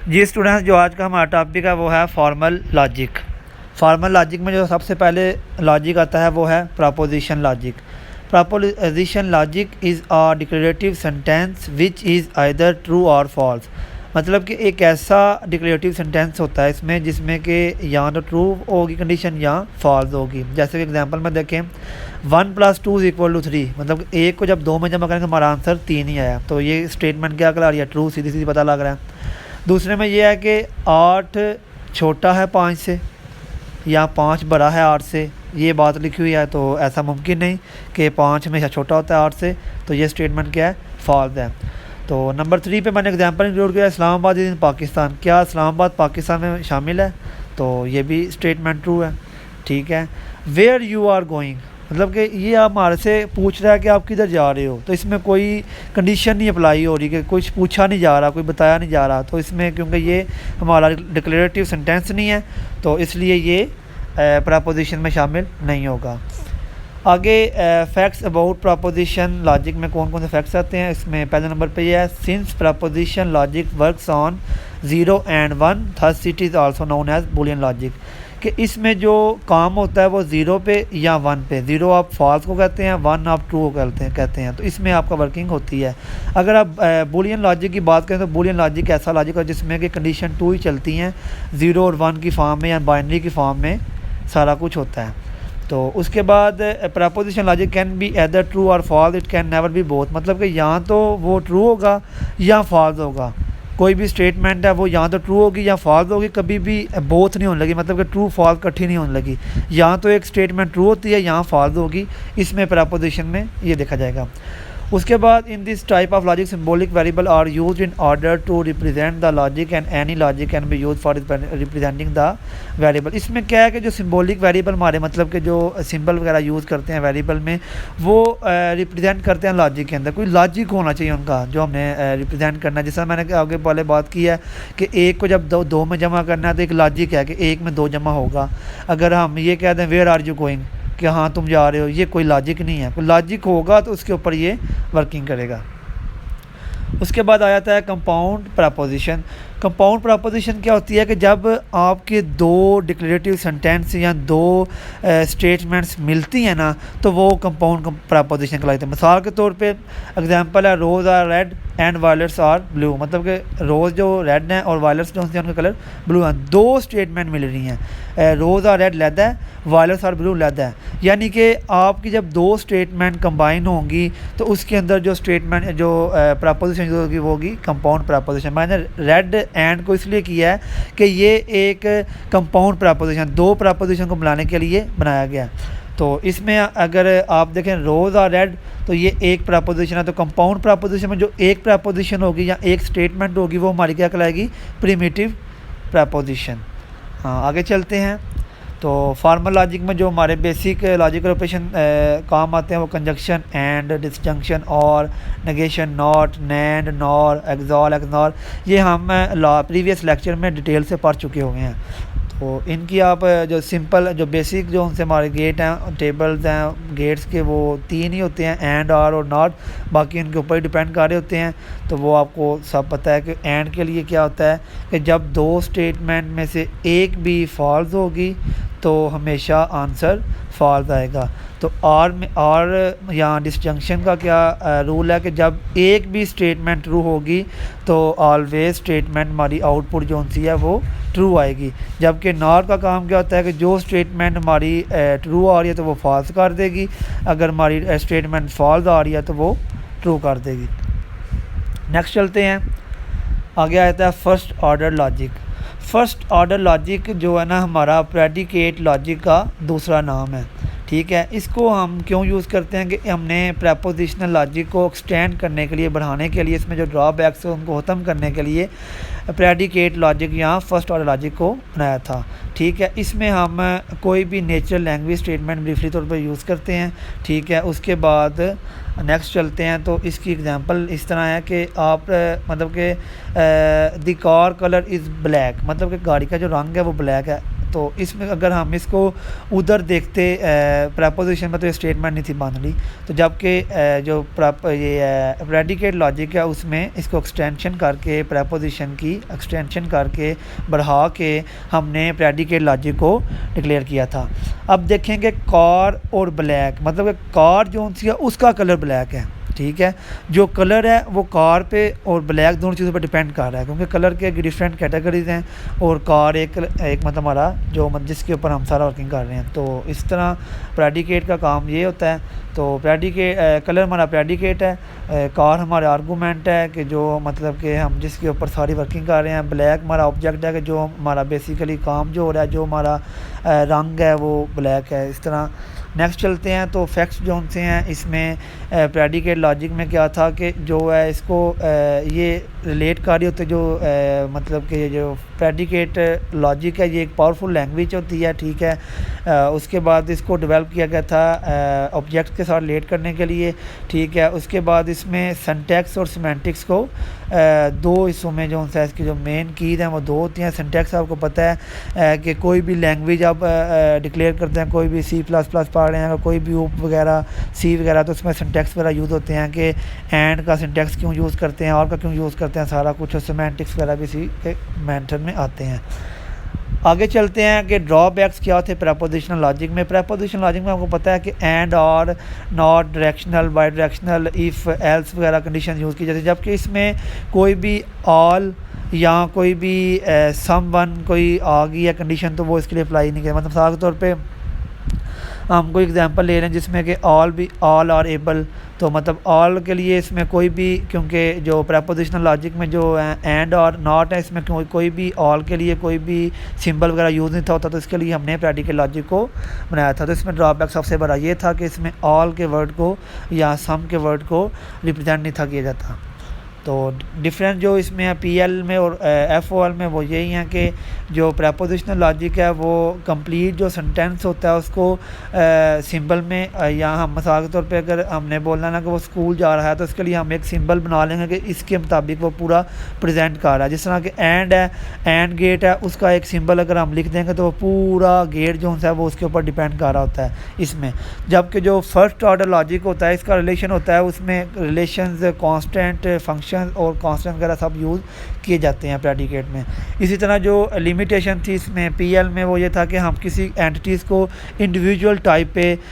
जी students, जो आज का हमारा टॉपिक है वो है फॉर्मल लॉजिक। फॉर्मल लॉजिक में जो सबसे पहले लॉजिक आता है वो है preposition logic. Preposition logic is a declarative sentence which is either true or false. मतलब कि एक ऐसा डिक्लेरेटिव सेंटेंस होता है इसमें जिसमें कि या तो ट्रू होगी कंडीशन या फॉल्स होगी। जैसे कि एग्जांपल में देखें 1+2=3, मतलब एक को जब 2 में जमा करेंगे तो हमारा आंसर 3 ही आया। तो ये स्टेटमेंट क्या कहला रही है? ट्रू, सीधी सीधी पता लग रहा है। दूसरे में ये है कि 8 छोटा है 5 से या 5 बड़ा है 8 से, ये बात लिखी हुई है। तो ऐसा मुमकिन नहीं कि 5 हमेशा छोटा होता है 8 से। तो ये स्टेटमेंट क्या है? फॉल्स है। तो नंबर 3 पे मैंने एग्जांपल इंक्लूड किया, इस्लामाबाद इज़ इन पाकिस्तान। क्या इस्लामाबाद पाकिस्तान में शामिल है? तो ये भी स्टेटमेंट ट्रू है। ठीक है। वेयर यू आर गोइंग, मतलब कि ये आप हमारे से पूछ रहा है कि आप किधर जा रहे हो। तो इसमें कोई कंडीशन नहीं अप्लाई हो रही कि कुछ पूछा नहीं जा रहा, कोई बताया नहीं जा रहा। तो इसमें क्योंकि ये हमारा डिक्लेरेटिव सेंटेंस नहीं है तो इसलिए ये प्रपोजिशन में शामिल नहीं होगा। आगे फैक्ट्स अबाउट प्रपोजिशन लॉजिक में कौन कौन से फैक्ट्स आते हैं? इसमें पहले नंबर पे ये है, since proposition logic works on 0 and 1 thus it is also known as Boolean logic. कि इसमें जो काम होता है वो 0 पे या 1 पे। 0 आप फॉल्स को कहते हैं, 1 आप ट्रू को कहते हैं। तो इसमें आपका वर्किंग होती है। अगर आप बूलियन लॉजिक की बात करें तो बूलियन लॉजिक ऐसा लॉजिक है जिसमें कि कंडीशन 2 ही चलती हैं, 0 और 1 की फॉर्म में या बाइनरी की फॉर्म में सारा कुछ होता है। तो उसके बाद proposition logic can be either true or false, it can never be both. मतलब कि यहाँ तो वो ट्रू होगा या फॉल्स होगा। कोई भी स्टेटमेंट है वो यहाँ तो ट्रू होगी या फॉल्स होगी, कभी भी बोथ नहीं होने लगी। मतलब कि ट्रू फॉल्स इकट्ठी नहीं होने लगी। यहाँ तो एक स्टेटमेंट ट्रू होती है, यहाँ फॉल्स होगी। इसमें प्रपोजिशन में ये देखा जाएगा। उसके बाद in this type of logic symbolic variable are used in order to represent the logic and any logic can be use for representing the variable. इसमें क्या है कि जो सिंबॉलिक वेरिएबल हमारे मतलब कि जो सिंबल वगैरह यूज़ करते हैं वेरिएबल में, वो रिप्रेजेंट करते हैं लॉजिक के अंदर। कोई लॉजिक होना चाहिए उनका जो हमने रिप्रेजेंट करना है। जैसा मैंने आगे पहले बात की है कि एक को जब दो में जमा करना है तो एक लॉजिक है कि एक में 2 जमा होगा। अगर हम ये कह दें वेयर आर यू गोइंग, कि हाँ तुम जा रहे हो, ये कोई लॉजिक नहीं है। कोई लॉजिक होगा तो उसके ऊपर ये वर्किंग करेगा। उसके बाद आ जाता है कंपाउंड प्रपोजिशन। कंपाउंड प्रपोजिशन क्या होती है कि जब आपके 2 डिक्लेरेटिव सेंटेंस या 2 स्टेटमेंट्स मिलती हैं ना, तो वो कंपाउंड प्रपोजिशन कहलाते हैं। मिसाल के तौर पे एग्जांपल है, rose are red and violets are blue. मतलब कि रोज़ जो रेड हैं और वायलेट्स जो हैं उनका कलर ब्लू है। 2 स्टेटमेंट मिल रही हैं, रोज़ आर रेड लैदा है, वायलेट्स आर ब्लू लैदा है। यानी कि आपकी जब 2 स्टेटमेंट कंबाइन होंगी तो उसके अंदर जो स्टेटमेंट जो प्रपोजिशन जो होगी वो होगी कंपाउंड प्रपोजिशन। मैंने रेड एंड को इसलिए किया है कि ये एक कंपाउंड प्रपोजिशन 2 प्रपोजिशन को मिलाने के लिए बनाया गया। तो इसमें अगर आप देखें रोज़ आर रेड, तो ये एक प्रपोजिशन है। तो कंपाउंड प्रपोजिशन में जो एक प्रपोजिशन होगी या एक स्टेटमेंट होगी वो हमारी क्या कहलाएगी? Primitive proposition. हाँ, आगे चलते हैं। तो फॉर्मल लॉजिक में जो हमारे बेसिक लॉजिकल ऑपरेशन काम आते हैं वो conjunction, and, disjunction, or, negation, not, NAND, NOR, XOR, XNOR, ये हम प्रीवियस लेक्चर में डिटेल से पढ़ चुके हुए हैं। तो इनकी आप जो सिंपल जो बेसिक जो उनसे हमारे गेट हैं, टेबल्स हैं गेट्स के, वो 3 ही होते हैं, एंड, और नॉट। बाकी इनके ऊपर ही डिपेंड कर रहे होते हैं। तो वो आपको सब पता है कि एंड के लिए क्या होता है कि जब 2 स्टेटमेंट में से एक भी फॉल्स होगी तो हमेशा आंसर फॉल्स आएगा। तो और यहाँ डिसजंक्शन का क्या रूल है कि जब एक भी स्टेटमेंट ट्रू होगी तो ऑलवेज स्टेटमेंट हमारी आउटपुट जो सी है वो ट्रू आएगी। जबकि नॉर का काम क्या होता है कि जो स्टेटमेंट हमारी ट्रू आ रही है तो वो फॉल्स कर देगी, अगर हमारी स्टेटमेंट फॉल्स आ रही है तो वो ट्रू कर देगी। नेक्स्ट चलते हैं। आगे आता है first order logic. First order logic जो है ना हमारा प्रेडिकेट लॉजिक का दूसरा नाम है। ठीक है। इसको हम क्यों यूज़ करते हैं कि हमने प्रपोजिशनल लॉजिक को एक्सटेंड करने के लिए, बढ़ाने के लिए, इसमें जो ड्रॉबैक्स है उनको ख़त्म करने के लिए प्रेडिकेट लॉजिक या फर्स्ट ऑर्डर लॉजिक को बनाया था। ठीक है। इसमें हम कोई भी नेचुरल लैंग्वेज स्टेटमेंट ब्रीफली तौर पर यूज़ करते हैं। ठीक है। उसके बाद नेक्स्ट चलते हैं। तो इसकी एग्जांपल इस तरह है कि आप मतलब कि the car colour is black, मतलब कि गाड़ी का जो रंग है वो ब्लैक है। तो इसमें अगर हम इसको उधर देखते प्रेपोजिशन में तो ये स्टेटमेंट नहीं थी बन रही। तो जबकि जो ये प्रेडिकेट लॉजिक है उसमें इसको एक्सटेंशन करके प्रेपोजिशन की एक्सटेंशन करके बढ़ा के हमने प्रेडिकेट लॉजिक को डिक्लेयर किया था। अब देखेंगे कार और ब्लैक, मतलब कि कार जो सी है उसका कलर ब्लैक है, ठीक है। जो कलर है वो कार पे और ब्लैक दोनों चीज़ों पर डिपेंड कर रहा है, क्योंकि कलर के डिफरेंट कैटेगरीज हैं और कार एक मतलब हमारा जो जिसके ऊपर हम सारा वर्किंग कर रहे हैं। तो इस तरह प्रेडिकेट का काम ये होता है। तो प्रेडिकेट कलर हमारा प्रेडिकेट है, कार हमारा आर्गूमेंट है कि जो मतलब कि हम जिसके ऊपर सारी वर्किंग कर रहे हैं। ब्लैक हमारा ऑब्जेक्ट है कि जो हमारा बेसिकली काम जो हो रहा है, जो हमारा रंग है वो ब्लैक है। इस तरह नेक्स्ट चलते हैं। तो फैक्ट्स जो से हैं इसमें प्रेडिकेट लॉजिक में क्या था कि जो है इसको ये रिलेट कर रही होते जो मतलब कि जो प्रेडिकेट लॉजिक है ये एक पावरफुल लैंग्वेज होती है, ठीक है। उसके बाद इसको डेवलप किया गया था ऑब्जेक्ट के साथ रिलेट करने के लिए, ठीक है। उसके बाद इसमें सिंटैक्स और सिमेंटिक्स को दो हिस्सों में जो है इसकी जो मेन कीज़ हैं वो दो होती हैं। सिंटैक्स आपको पता है कि कोई भी लैंग्वेज आप डिक्लेयर करते हैं, कोई भी C++ पढ़ रहे हैं, कोई भी ऊप वगैरह सी वगैरह, तो उसमें सिंटैक्स वगैरह यूज़ होते हैं कि एंड का सिंटैक्स क्यों यूज़ करते हैं और का क्यों यूज़ करते हैं, सारा कुछ सिमेंटिक्स वगैरह भी इसी के मेथड में आते हैं। आगे चलते हैं कि ड्रॉबैक्स क्या होते हैं प्रेपोजिशनल लॉजिक में। प्रेपोजिशनल लॉजिक में आपको पता है कि एंड और not directional by directional if else वगैरह कंडीशन यूज़ की जाती है, जबकि इसमें कोई भी ऑल या कोई भी समवन कोई आ गई है कंडीशन तो वो इसके लिए अप्लाई नहीं किया। मतलब मिसाल के तौर पे हम कोई एग्जांपल ले रहे हैं जिसमें कि ऑल आर एबल, तो मतलब ऑल के लिए इसमें कोई भी, क्योंकि जो प्रेपोजिशनल लॉजिक में जो एंड और नॉट है इसमें कोई भी ऑल के लिए कोई भी सिंबल वगैरह यूज़ नहीं था होता, तो इसके लिए हमने प्रेडिकेट लॉजिक को बनाया था। तो इसमें ड्रॉबैक सबसे बड़ा ये था कि इसमें ऑल के वर्ड को या सम के वर्ड को रिप्रेजेंट नहीं था किया जाता। तो डिफरेंस जो इसमें है PL में और FOL में वो यही है कि जो प्रेपोजिशनल लॉजिक है वो कंप्लीट जो सेंटेंस होता है उसको सिंबल में या हम मिसाल के तौर पे अगर हमने बोलना ना कि वो स्कूल जा रहा है तो इसके लिए हम एक सिंबल बना लेंगे कि इसके मुताबिक वो पूरा प्रेजेंट कर रहा है। जिस तरह कि एंड है, एंड गेट है, उसका एक सिंबल अगर हम लिख देंगे तो वो पूरा गेट जो है वो उसके ऊपर डिपेंड कर रहा होता है इसमें। जबकि जो फर्स्ट ऑर्डर लॉजिक होता है इसका रिलेशन होता है, उसमें रिलेशंस कांस्टेंट फंक्शन और कांस्टेंट वगैरह सब यूज़ किए जाते हैं प्रेडिकेट में। इसी तरह जो लिमिटेशन थी इसमें PL में वो ये था कि हम किसी एंटिटीज़ को इंडिविजुअल टाइप पे